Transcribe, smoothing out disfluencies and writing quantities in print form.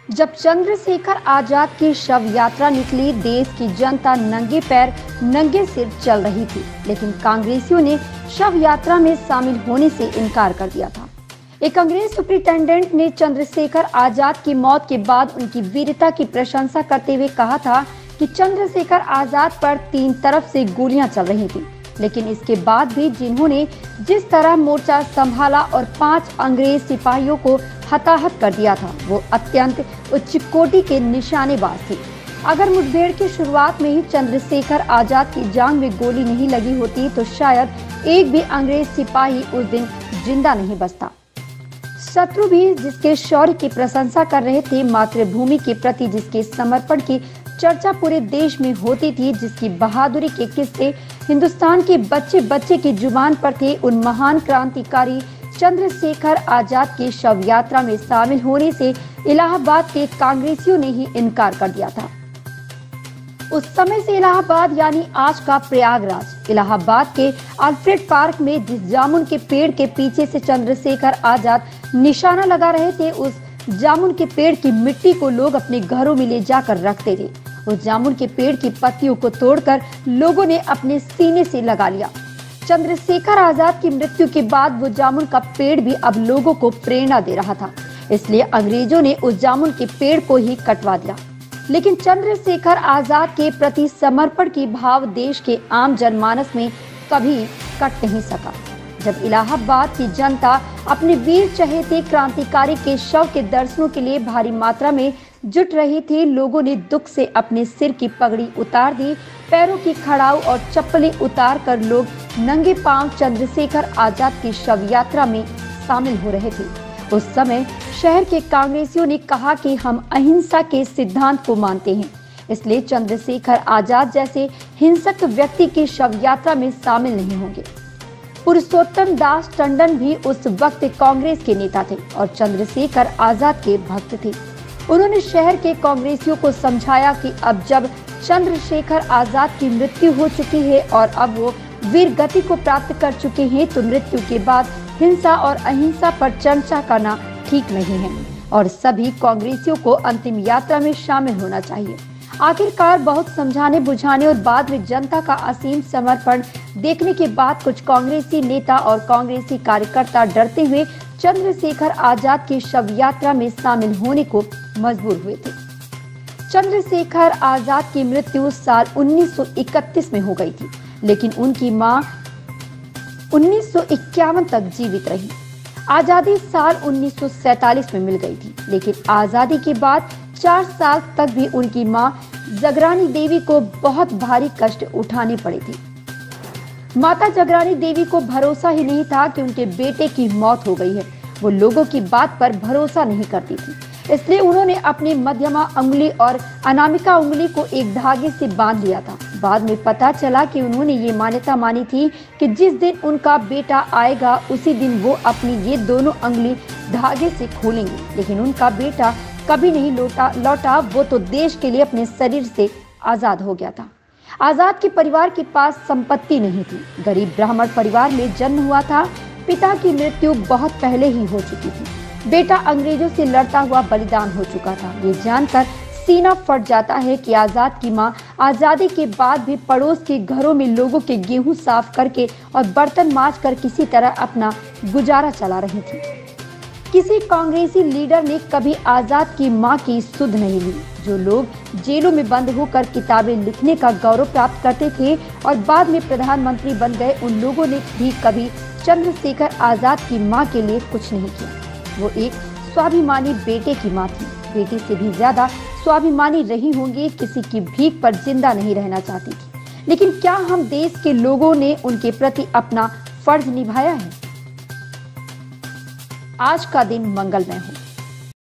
जब चंद्रशेखर आजाद की शव यात्रा निकली, देश की जनता नंगे पैर नंगे सिर चल रही थी, लेकिन कांग्रेसियों ने शव यात्रा में शामिल होने से इनकार कर दिया था। एक अंग्रेज सुप्रिंटेंडेंट ने चंद्रशेखर आजाद की मौत के बाद उनकी वीरता की प्रशंसा करते हुए कहा था कि चंद्रशेखर आजाद पर 3 तरफ से गोलियां चल रही थी, लेकिन इसके बाद भी जिन्होंने जिस तरह मोर्चा संभाला और 5 अंग्रेज सिपाहियों को हताहत कर दिया था, वो अत्यंत उच्च कोटि के निशानेबाज थे। अगर मुठभेड़ की शुरुआत में ही चंद्रशेखर आजाद की जांघ में गोली नहीं लगी होती तो शायद एक भी अंग्रेज सिपाही उस दिन जिंदा नहीं बचता। शत्रु भी जिसके शौर्य की प्रशंसा कर रहे थे, मातृभूमि के प्रति जिसके समर्पण की चर्चा पूरे देश में होती थी, जिसकी बहादुरी के किस्से हिंदुस्तान के बच्चे बच्चे की जुबान पर थे, उन महान क्रांतिकारी चंद्रशेखर आजाद की शव यात्रा में शामिल होने से इलाहाबाद के कांग्रेसियों ने ही इनकार कर दिया था। उस समय से इलाहाबाद यानी आज का प्रयागराज, इलाहाबाद के अल्फ्रेड पार्क में जिस जामुन के पेड़ के पीछे से चंद्रशेखर आजाद निशाना लगा रहे थे, उस जामुन के पेड़ की मिट्टी को लोग अपने घरों में ले जाकर रखते थे। उस जामुन के पेड़ की पत्तियों को तोड़कर लोगों ने अपने सीने से लगा लिया। चंद्रशेखर आजाद की मृत्यु के बाद वो जामुन का पेड़ भी अब लोगों को प्रेरणा दे रहा था, इसलिए अंग्रेजों ने उस जामुन के पेड़ को ही कटवा दिया। लेकिन चंद्रशेखर आजाद के प्रति समर्पण की भाव देश के आम जनमानस में कभी कट नहीं सका। जब इलाहाबाद की जनता अपने वीर चहेते क्रांतिकारी के शव के दर्शनों के लिए भारी मात्रा में जुट रही थी, लोगों ने दुख से अपने सिर की पगड़ी उतार दी, पैरों की खड़ाऊ और चप्पलें उतार कर लोग नंगे पांव चंद्रशेखर आजाद की शव यात्रा में शामिल हो रहे थे। उस समय शहर के कांग्रेसियों ने कहा कि हम अहिंसा के सिद्धांत को मानते हैं, इसलिए चंद्रशेखर आजाद जैसे हिंसक व्यक्ति की शव यात्रा में शामिल नहीं होंगे। पुरुषोत्तम दास टंडन भी उस वक्त कांग्रेस के नेता थे और चंद्रशेखर आजाद के भक्त थे। उन्होंने शहर के कांग्रेसियों को समझाया कि अब जब चंद्रशेखर आजाद की मृत्यु हो चुकी है और अब वो वीर गति को प्राप्त कर चुके हैं, तो मृत्यु के बाद हिंसा और अहिंसा पर चर्चा करना ठीक नहीं है और सभी कांग्रेसियों को अंतिम यात्रा में शामिल होना चाहिए। आखिरकार बहुत समझाने बुझाने और बाद में जनता का असीम समर्पण देखने के बाद कुछ कांग्रेसी नेता और कांग्रेसी कार्यकर्ता डरते हुए चंद्रशेखर आजाद की शव यात्रा में शामिल होने को मजबूर हुए थे। चंद्रशेखर आजाद की मृत्यु साल 1931 में हो गई थी, लेकिन उनकी मां 1951 तक जीवित रही। आजादी साल 1947 में मिल गई थी, लेकिन आजादी के बाद 4 साल तक भी उनकी मां जगरानी देवी को बहुत भारी कष्ट उठाने पड़े थे। माता जगरानी देवी को भरोसा ही नहीं था कि उनके बेटे की मौत हो गई है। वो लोगों की बात पर भरोसा नहीं करती थी, इसलिए उन्होंने अपनी मध्यमा उंगली और अनामिका उंगली को एक धागे से बांध लिया था। बाद में पता चला कि उन्होंने ये मान्यता मानी थी कि जिस दिन उनका बेटा आएगा उसी दिन वो अपनी ये दोनों उंगली धागे से खोलेंगे, लेकिन उनका बेटा कभी नहीं लौटा। वो तो देश के लिए अपने शरीर से आजाद हो गया था। आजाद के परिवार के पास संपत्ति नहीं थी, गरीब ब्राह्मण परिवार में जन्म हुआ था। पिता की मृत्यु बहुत पहले ही हो चुकी थी। बेटा अंग्रेजों से लड़ता हुआ बलिदान हो चुका था। ये जानकर सीना फट जाता है कि आजाद की मां आजादी के बाद भी पड़ोस के घरों में लोगों के गेहूं साफ करके और बर्तन मांज कर किसी तरह अपना गुजारा चला रही थी। किसी कांग्रेसी लीडर ने कभी आजाद की मां की सुध नहीं ली। जो लोग जेलों में बंद होकर किताबें लिखने का गौरव प्राप्त करते थे और बाद में प्रधानमंत्री बन गए, उन लोगों ने भी कभी चंद्रशेखर आजाद की मां के लिए कुछ नहीं किया। वो एक स्वाभिमानी बेटे की मां थी, बेटे से भी ज्यादा स्वाभिमानी रही होंगी। किसी की भीख पर जिंदा नहीं रहना चाहती थी। लेकिन क्या हम देश के लोगों ने उनके प्रति अपना फर्ज निभाया है? आज का दिन मंगलमय हो।